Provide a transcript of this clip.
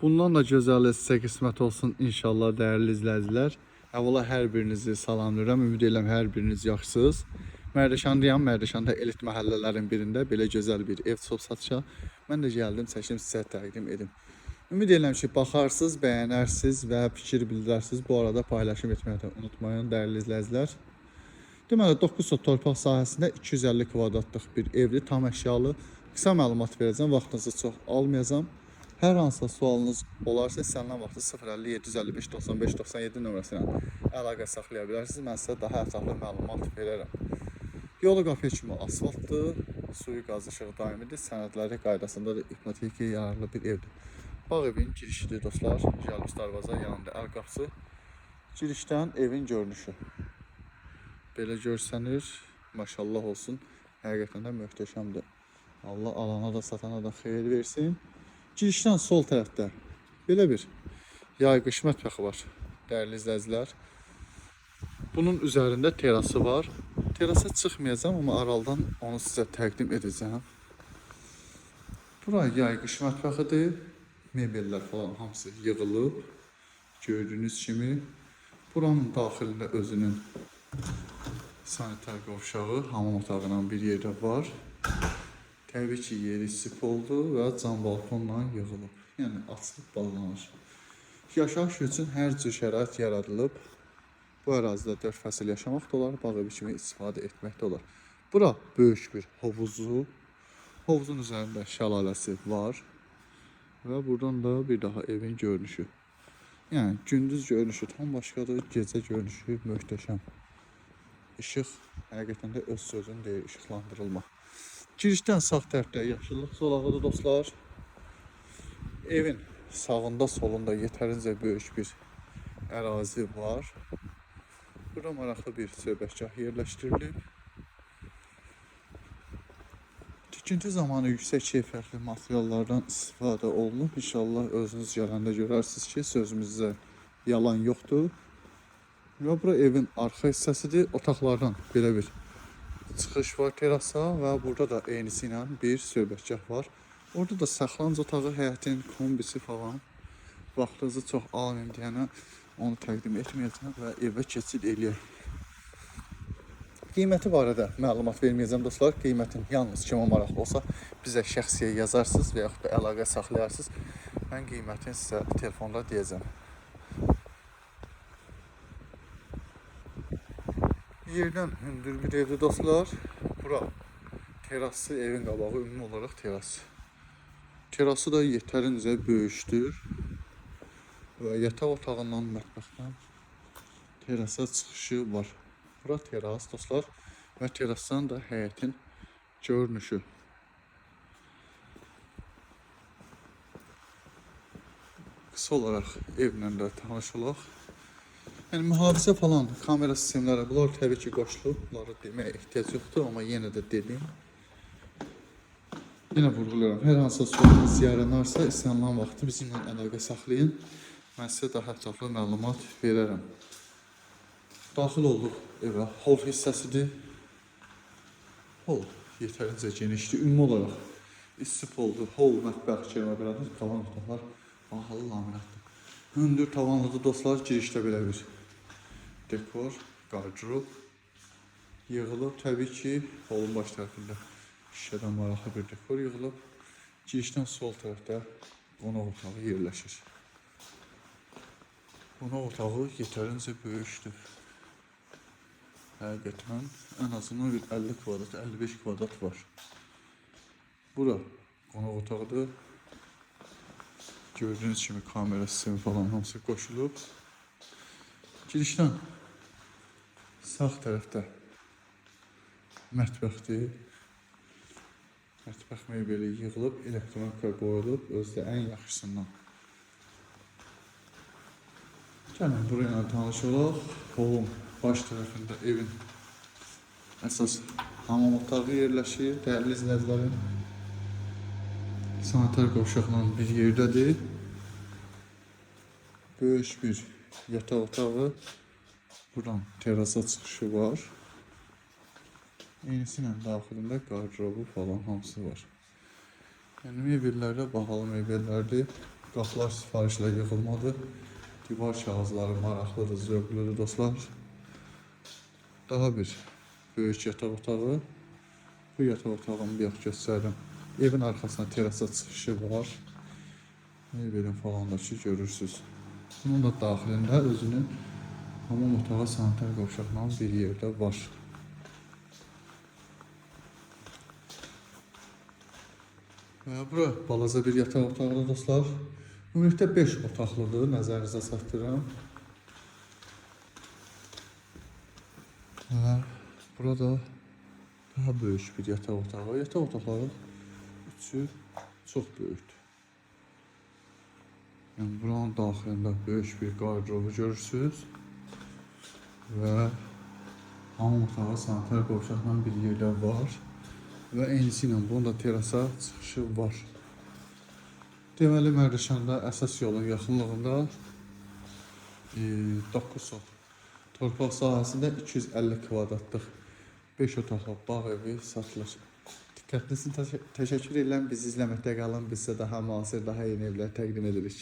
Bundan da gözəl sizə qismət olsun inşallah dəyərli izləyicilər. Əvvəla hər birinizi salamlayıram. Ümid edirəm hər biriniz yaxşısınız. Mərdəkandayam. Mərdəkanda elit məhəllələrin birində belə gözəl bir ev çıxıb satışa. Mən də gəldim, çəkim sizə təqdim edim. Ümid edirəm ki, baxarsınız, bəyənərsiniz və fikir bildirərsiniz. Bu arada paylaşım etməyi də unutmayın dəyərli izləyicilər. Deməli 9 sot torpaq sahəsində 250 kvadratlıq bir evdir, tam əşyalı. Qısa məlumat verəcəm, vaxtınızı çox almayacağam. Hər hansısa sualınız olarsa, istənilən vaxtı 050 755 95 97 nömrəsi ilə əlaqə saxlaya bilərsiniz. Mən sizə daha ətraflı məlumat verərəm. Yolu qapıya kimi asfaltdır, suyu qaz işığı daimidir, sənədləri qaydasındadır, ipoteki yararlı bir evdir. Bağ evin girişidir dostlar, Jalbus darvaza yanında əl qapısı. Girişdən evin görünüşü. Belə görsənir, maşallah olsun, həqiqətən də möhtəşəmdir. Allah alana da satana da xeyir versin. Girişdən sol tərəfdə belə bir yay-qış mətbəxi var, dəyərli izləyicilər. Bunun üzərində terası var. Terasa çıxmayacağım, amma araldan onu sizə təqdim edəcəm. Bura yay-qış mətbəxidir. Mebellər falan hamısı yığılıb. Gördüyünüz kimi. Buranın daxilində özünün sanitar qovşağı, hamam otağının bir yeri var. Təbii ki, yeri sip oldu və cam balkonla yığılıb. Yəni, açılıb bağlanır. Yaşayış üçün hər cür şərait yaradılıb. Bu ərazidə 4 fəsil yaşamaq da olar, bağ evi kimi istifadə etmək də olar. Bura böyük bir hovuzu. Hovuzun üzərində şəlaləsi var. Və buradan da bir daha evin görünüşü. Yəni, gündüz görünüşü tam başqadır, gecə görünüşü möhtəşəm. İşıq, həqiqətən də öz sözünü deyir, işıqlandırılma. Girişdən sağ tərəfdə yaşıllıq zolağıdır dostlar. Evin sağında solunda yetərincə böyük bir ərazi var. Burada maraqlı bir söhbətgah yerləşdirilib. Tikinti zamanı yüksək keyfiyyətli materiallardan istifadə olunub. İnşallah özünüz gələndə görərsiniz ki, sözümüzdə yalan yoxdur. Və bura evin arxa hissəsidir. Otaqlardan belə bir çıxış var terasa və burada da eynisi ilə bir söhbətgah var. Orada da saxlanıc otağı, həyətin kombisi falan. Vaxtınızı çox almayayım deyənə onu təqdim etməyəcəm və evə keçid eləyək. Qiyməti barədə məlumat verməyəcəm dostlar. Qiymətin yalnız kimə maraqlı olsa bizə şəxsiyə yazarsınız və yaxud da əlaqə saxlayarsınız. Mən qiymətini sizə telefonda deyəcəm. Yerdən hündür bir evdir dostlar. Bura terası, evin qabağı ümumi olaraq terası. Terası da yetərincə böyükdür. Və yataq otağından, mətbəxdən terasa çıxışı var. Bura teras dostlar və terasdan da həyətin görünüşü. Qısa olaraq evlə də tanış olaq. Yəni, mühafizə falan, kamera sistemləri, bunlar təbii ki, qoşulub. Bunları deməyə ehtiyac yoxdur, amma yenə də dedim. Yenə vurğuluyorum. Hər hansısa sualınız yaranarsa, istənilən vaxtı bizimlə əlaqə saxlayın. Mən sizə daha ətraflı məlumat verərəm. Daxil olduq evə. Hol hissəsidir. Hol yetərincə genişdir. Ümumi olaraq istif oldu. Hol, mətbəx, çevirmə belədir. Qalan otaqlar bahalı laminatdır. Hündür tavanlıdır dostlar. Girişdə belə bir dekor, qardırop yığılıb. Təbii ki, holun baş tərəfində şişədən maraqlı bir dekor yığılıb. Girişdən sol tərəfdə qonaq otağı yerləşir. Qonaq otağı yetərincə böyükdür. Həqiqətən ən azından bir 50 kvadrat, 55 kvadrat var. Bura qonaq otağıdır. Gördüyünüz kimi kamera sistemi falan hamısı qoşulub. Girişdən sağ tərəfdə mətbəxdir. Mətbəx mebeli yığılıb, elektronika qoyulub, özdə ən yaxşısından. Gəlin, buraya tanış olaq. Holun baş tərəfində evin əsas hamam otağı yerləşir. Dəyərli izləyicilərin sanitar qovşaqla bir yerdədir. Böyük bir yataq otağı. Buradan terasa çıxışı var. Eynisi ilə daxilində qardırobu falan hamısı var. Yəni mebellər də bahalı mebellərdir. Qapılar sifarişlə yığılmadı. Divar kağızları maraqlıdır, zövqlüdür dostlar. Daha bir böyük yataq otağı. Bu yataq otağını bir yox göstərdim. Evin arxasına terasa çıxışı var. Mebelin falan da ki görürsünüz. Bunun da daxilində özünün hamam otağı sanitar qovşaqla bir yerdə var. Bura balaca bir yataq otağıdır dostlar. Ümumilikdə 5 otaqlıdır, nəzərinizə çatdırıram. Burada daha böyük bir yataq otağı. Yataq otaqları üçü çox böyükdür. Yəni buranın daxilində böyük bir qardırobu görürsünüz. Və hamam otağı sanitar qovşaqla bir yerdə var. Və eynici ilə bunun da terasa çıxışı var. Deməli, Mərdəkanda əsas yolun yaxınlığında 9 sot torpaq sahəsində 250 kvadratlıq 5 otaqlı bağ evi satılır. Diqqətiniz üçün təşəkkür edirəm. Bizi izləməkdə qalın. Biz sizə daha müasir, daha yeni evlər təqdim edirik.